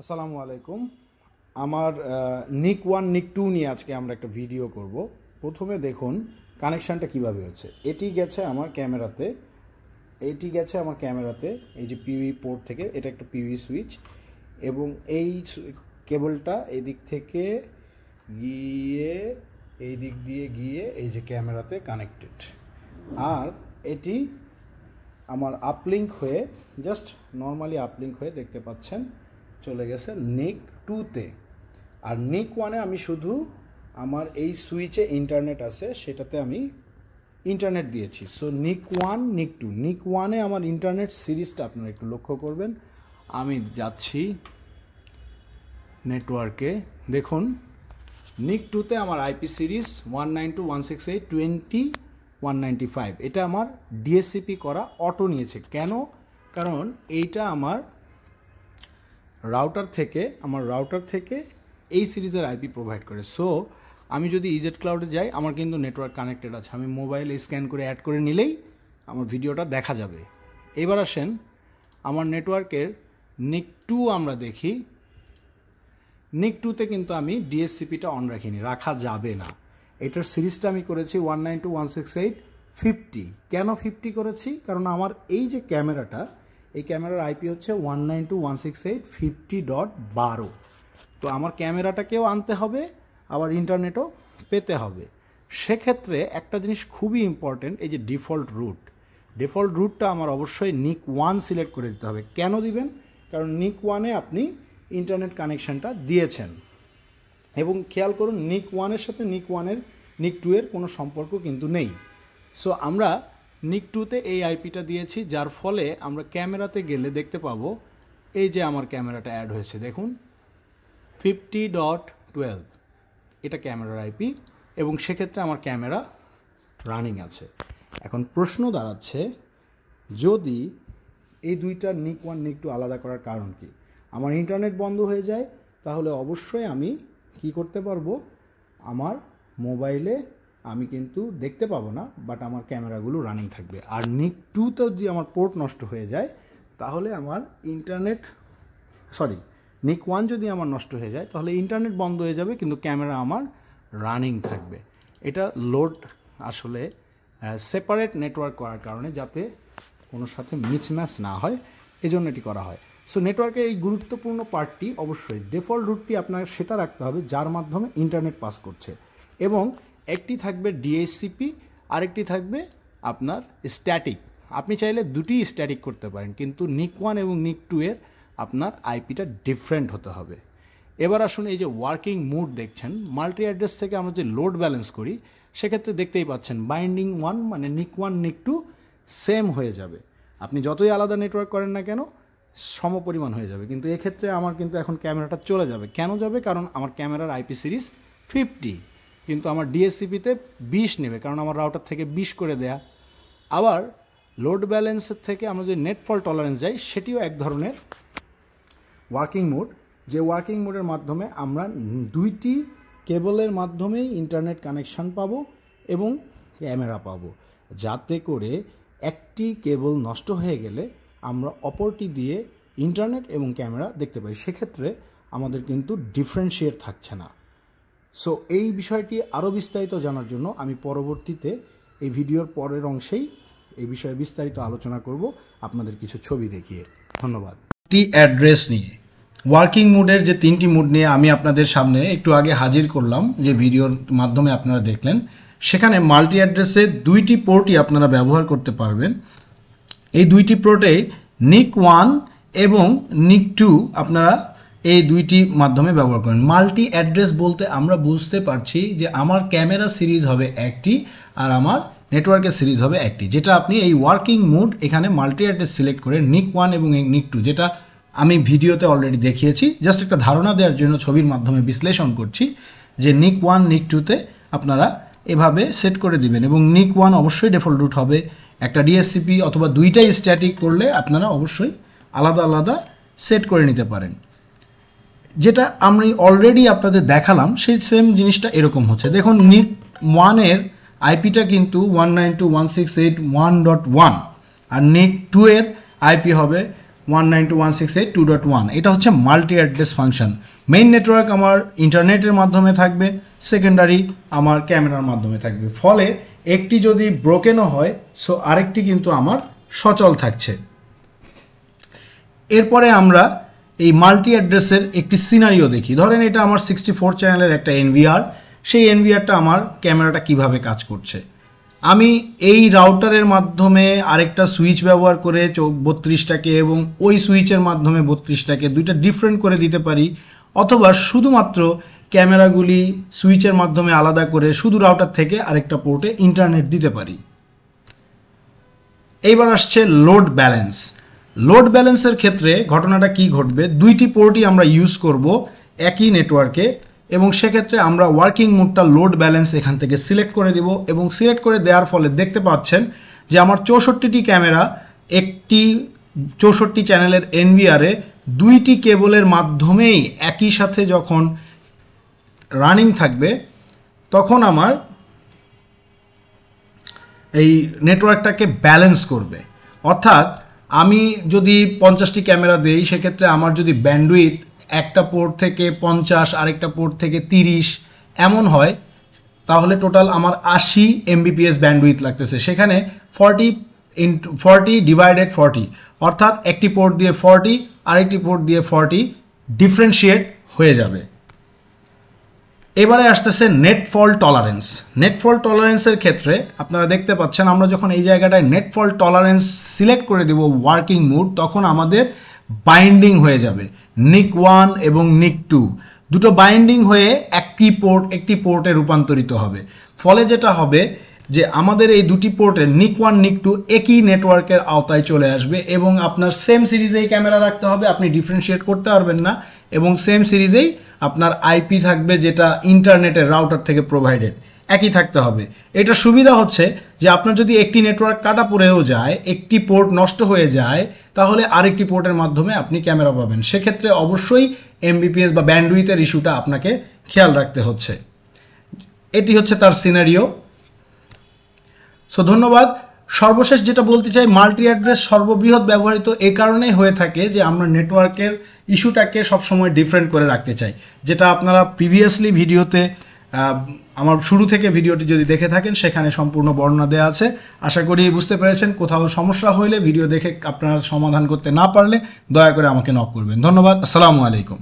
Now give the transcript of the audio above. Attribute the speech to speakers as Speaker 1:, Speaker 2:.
Speaker 1: আসসালামু আলাইকুম। আমার নিক 1 নিক 2 নিয়ে আজকে আমরা একটা ভিডিও করব। প্রথমে দেখুন কানেকশনটা কিভাবে হচ্ছে। এটি গেছে আমার ক্যামেরাতে, এই যে পিউই পোর্ট থেকে, এটা একটা পিউই সুইচ, এবং এই কেবলটা এই দিক থেকে গিয়ে এই দিক দিয়ে গিয়ে এই যে ক্যামেরাতে কানেক্টেড। আর এটি আমার আপলিঙ্ক হয়ে, জাস্ট নর্মালি আপলিঙ্ক হয়ে দেখতে পাচ্ছেন চলে গেছে নিক 2-তে। আর নিক 1-এ আমি শুধু আমার এই সুইচে ইন্টারনেট আছে, সেটাতে আমি ইন্টারনেট দিয়েছি। সো নিক 1 নিক 2, নিক 1-এ আমার ইন্টারনেট সিরিজটা আপনারা একটু লক্ষ্য করবেন। আমি যাচ্ছি নেটওয়ার্কে, দেখুন নিক 2-তে আমার আইপি সিরিজ 192.168.20.195। এটা আমার ডিএসসিপি করা অটো নিয়েছে। কেন? কারণ এইটা আমার রাউটার থেকে এই সিরিজের আইপি প্রোভাইড করে। সো আমি যদি ইজেড ক্লাউডে যাই, আমার কিন্তু নেটওয়ার্ক কানেক্টেড আছে। আমি মোবাইলে স্ক্যান করে অ্যাড করে নিলেই আমার ভিডিওটা দেখা যাবে। এবার আসেন আমার নেটওয়ার্কের নিক 2 আমরা দেখি। নিক 2-তে কিন্তু আমি ডিএসসিপিটা অন রাখিনি, রাখা যাবে না। এটার সিরিজটা আমি করেছি 192.168.50। কেন 50 করেছি? কারণ আমার এই যে ক্যামেরাটা, এই ক্যামেরার আইপি হচ্ছে 192.168.50.12। তো আমার ক্যামেরাটাকেও আনতে হবে, আবার ইন্টারনেটও পেতে হবে। সেক্ষেত্রে একটা জিনিস খুবই ইম্পর্টেন্ট, এই যে ডিফল্ট রুটটা আমার অবশ্যই নিক 1 সিলেক্ট করে দিতে হবে। কেন দিবেন? কারণ নিক 1-এ আপনি ইন্টারনেট কানেকশানটা দিয়েছেন, এবং খেয়াল করুন নিক 1-এর সাথে নিক 2-এর কোনো সম্পর্ক কিন্তু নেই। সো আমরা নিক 2-তে এই আইপিটা দিয়েছি, যার ফলে আমরা ক্যামেরাতে গেলে দেখতে পাবো এই যে আমার ক্যামেরাটা অ্যাড হয়েছে, দেখুন 50.12, এটা ক্যামেরার আইপি, এবং সেক্ষেত্রে আমার ক্যামেরা রানিং আছে। এখন প্রশ্ন দাঁড়াচ্ছে, যদি এই দুইটা নিক 1 নিক 2 আলাদা করার কারণ কি? আমার ইন্টারনেট বন্ধ হয়ে যায়, তাহলে অবশ্যই আমি কি করতে পারবো? আমার মোবাইলে আমি কিন্তু দেখতে পাবো না, বাট আমার ক্যামেরাগুলো রানিং থাকবে। আর নিক 2-তেও যদি আমার পোর্ট নষ্ট হয়ে যায়, তাহলে আমার নিক 1 যদি আমার নষ্ট হয়ে যায়, তাহলে ইন্টারনেট বন্ধ হয়ে যাবে, কিন্তু ক্যামেরা আমার রানিং থাকবে। এটা লোড আসলে সেপারেট নেটওয়ার্ক করার কারণে, যাতে কোনো সাথে মিসম্যাচ না হয়, এজন্য এটি করা হয়। সো নেটওয়ার্কের এই গুরুত্বপূর্ণ পার্টটি অবশ্যই ডিফল্ট রুটটি আপনার সেটা রাখতে হবে, যার মাধ্যমে ইন্টারনেট পাস করছে, এবং একটি থাকবে ডিএসসিপি, আরেকটি থাকবে আপনার স্ট্যাটিক। আপনি চাইলে দুটিই স্ট্যাটিক করতে পারেন, কিন্তু নিক 1 এবং নিক 2-এর আপনার আইপিটা ডিফারেন্ট হতে হবে। এবার আসুন, এই যে ওয়ার্কিং মুড দেখছেন, মাল্টি অ্যাড্রেস থেকে আমরা যে লোড ব্যালেন্স করি, সেক্ষেত্রে দেখতেই পাচ্ছেন বাইন্ডিং 1 মানে নিক 1 নিক 2 সেম হয়ে যাবে। আপনি যতই আলাদা নেটওয়ার্ক করেন না কেন, সমপরিমাণ হয়ে যাবে। কিন্তু এক্ষেত্রে আমার কিন্তু এখন ক্যামেরাটা চলে যাবে। কেন যাবে? কারণ আমার ক্যামেরার আইপি সিরিজ 50, কিন্তু আমার ডিএসসিপিতে 20 নেবে, কারণ আমার রাউটার থেকে 20 করে দেয়া। আবার লোড ব্যালেন্সের থেকে আমরা যে নেট ফল্ট টলারেন্স যাই, সেটিও এক ধরনের ওয়ার্কিং মোড, যে ওয়ার্কিং মোডের মাধ্যমে আমরা দুইটি কেবলের মাধ্যমেই ইন্টারনেট কানেকশান পাবো এবং ক্যামেরা পাবো, যাতে করে একটি কেবল নষ্ট হয়ে গেলে আমরা অপরটি দিয়ে ইন্টারনেট এবং ক্যামেরা দেখতে পাই। সেক্ষেত্রে আমাদের কিন্তু ডিফারেন্সিয়েট থাকছে না। সো এই বিষয়টি আরও বিস্তারিত জানার জন্য আমি পরবর্তীতে এই ভিডিওর পরের অংশেই এই বিষয়ে বিস্তারিত আলোচনা করব, আপনাদের কিছু ছবি দেখিয়ে। ধন্যবাদ।
Speaker 2: অ্যাড্রেস নিয়ে ওয়ার্কিং মুডের যে 3টি মুড নিয়ে আমি আপনাদের সামনে একটু আগে হাজির করলাম, যে ভিডিওর মাধ্যমে আপনারা দেখলেন, সেখানে মাল্টি অ্যাড্রেসে 2টি পোর্টই আপনারা ব্যবহার করতে পারবেন। এই 2টি পোর্টে নিক 1 এবং নিক 2 আপনারা এই 2টি মাধ্যমে ব্যবহার করেন। মাল্টি অ্যাড্রেস বলতে আমরা বুঝতে পারছি যে আমার ক্যামেরা সিরিজ হবে একটি, আর আমার নেটওয়ার্কের সিরিজ হবে একটি, যেটা আপনি এই ওয়ার্কিং মুড এখানে মাল্টি অ্যাড্রেস সিলেক্ট করে নিক 1 এবং নিক 2, যেটা আমি ভিডিওতে অলরেডি দেখিয়েছি, জাস্ট একটা ধারণা দেওয়ার জন্য ছবির মাধ্যমে বিশ্লেষণ করছি, যে নিক 1 নিক 2-তে আপনারা এভাবে সেট করে দিবেন। এবং নিক 1 অবশ্যই ডিফল্ট রুট হবে, একটা ডিএসসিপি অথবা দুইটাই স্ট্যাটিক করলে আপনারা অবশ্যই আলাদা আলাদা সেট করে নিতে পারেন। যেটা আমি অলরেডি আপনাদের দেখালাম, সেই সেম জিনিসটা এরকম হচ্ছে। দেখুন নিক 1-এর আইপিটা কিন্তু 192.168.1.1, আর নিক 2-এর আইপি হবে 192.168.2.1 এটা হচ্ছে multi address function. Main network আমার ইন্টারনেটের মাধ্যমে থাকবে, সেকেন্ডারি আমার ক্যামেরার মাধ্যমে থাকবে। ফলে একটি যদি ব্রোকেনও হয় সো আরেকটি কিন্তু আমার সচল থাকছে। এরপরে আমরা এই মাল্টি অ্যাড্রেসের একটি সিনারিও দেখি। ধরেন এটা আমার 64 চ্যানেলের একটা এনভিআর, সেই এনভিআরটা আমার ক্যামেরাটা কিভাবে কাজ করছে। আমি এই রাউটারের মাধ্যমে আরেকটা সুইচ ব্যবহার করে 32টাকে এবং ওই সুইচের মাধ্যমে 32টাকে দুইটা ডিফারেন্ট করে দিতে পারি, অথবা শুধুমাত্র ক্যামেরাগুলি সুইচের মাধ্যমে আলাদা করে শুধু রাউটার থেকে আরেকটা পোর্টে ইন্টারনেট দিতে পারি। এইবার আসছে লোড ব্যালেন্স। লোড ব্যালেন্সের ক্ষেত্রে ঘটনাটা কি ঘটবে, দুইটি পোর্টই আমরা ইউজ করব একই নেটওয়ার্কে, এবং সেক্ষেত্রে আমরা ওয়ার্কিং মোডটা লোড ব্যালেন্স এখান থেকে সিলেক্ট করে দিব, এবং সিলেক্ট করে দেওয়ার ফলে দেখতে পাচ্ছেন যে আমার 64টি ক্যামেরা একটি 64 চ্যানেলের এনভিআরে দুইটি কেবলের মাধ্যমেই একই সাথে যখন রানিং থাকবে তখন আমার এই নেটওয়ার্কটাকে ব্যালেন্স করবে। অর্থাৎ আমি যদি 50টি ক্যামেরা দেই, সেক্ষেত্রে আমার যদি ব্যান্ডউইথ একটা পোর্ট থেকে 50 আরেকটা পোর্ট থেকে 30 এমন হয়, তাহলে টোটাল আমার 80 Mbps ব্যান্ডউইথ লাগতেছে। সেখানে 40 ডিভাইডেড 40, অর্থাৎ একটি পোর্ট দিয়ে 40 আরেকটি পোর্ট দিয়ে 40 ডিফারেন্সিয়েট হয়ে যাবে। এবারে আসতেছে net fault tolerance. Net fault টলারেন্সের ক্ষেত্রে আপনারা দেখতে পাচ্ছেন আমরা যখন এই জায়গাটায় নেট ফল্ট টলারেন্স সিলেক্ট করে দেব ওয়ার্কিং মোড, তখন আমাদের বাইন্ডিং হয়ে যাবে। নিক 1 এবং নিক 2 দুটো বাইন্ডিং হয়ে একটি পোর্টে রূপান্তরিত হবে। ফলে যেটা হবে যে আমাদের এই দুটি পোর্টের নিক 1 নিক 2 একই নেটওয়ার্কের আওতায় চলে আসবে, এবং আপনার সেম সিরিজেই ক্যামেরা রাখতে হবে, আপনি ডিফারেন্সিয়েট করতে পারবেন না, এবং সেম সিরিজেই আপনার আইপি থাকবে যেটা ইন্টারনেটের রাউটার থেকে প্রোভাইডেড, একই থাকতে হবে। এটা সুবিধা হচ্ছে যে আপনার যদি একটি নেটওয়ার্ক কাটা পড়েও যায়, একটি পোর্ট নষ্ট হয়ে যায়, তাহলে আরেকটি পোর্টের মাধ্যমে আপনি ক্যামেরা পাবেন। সেক্ষেত্রে অবশ্যই এমবিপিএস বা ব্যান্ডউইথের ইস্যুটা আপনাকে খেয়াল রাখতে হচ্ছে। এটি হচ্ছে তার সিনারিও। সো ধন্যবাদ। সর্বশেষ যেটা বলতে চাই, মাল্টি অ্যাড্রেস সর্ববৃহৎ ব্যবহৃত এই কারণেই হয়ে থাকে যে আমরা নেটওয়ার্কের ইস্যুটাকে সবসময় ডিফারেন্ট করে রাখতে চাই, যেটা আপনারা প্রিভিয়াসলি ভিডিওতে আমার শুরু থেকে ভিডিওটি যদি দেখে থাকেন সেখানে সম্পূর্ণ বর্ণনা দেওয়া আছে। আশা করি বুঝতে পেরেছেন। কোথাও সমস্যা হলে ভিডিও দেখে আপনারা সমাধান করতে না পারলে দয়া করে আমাকে নক করবেন। ধন্যবাদ। আসসালামু আলাইকুম।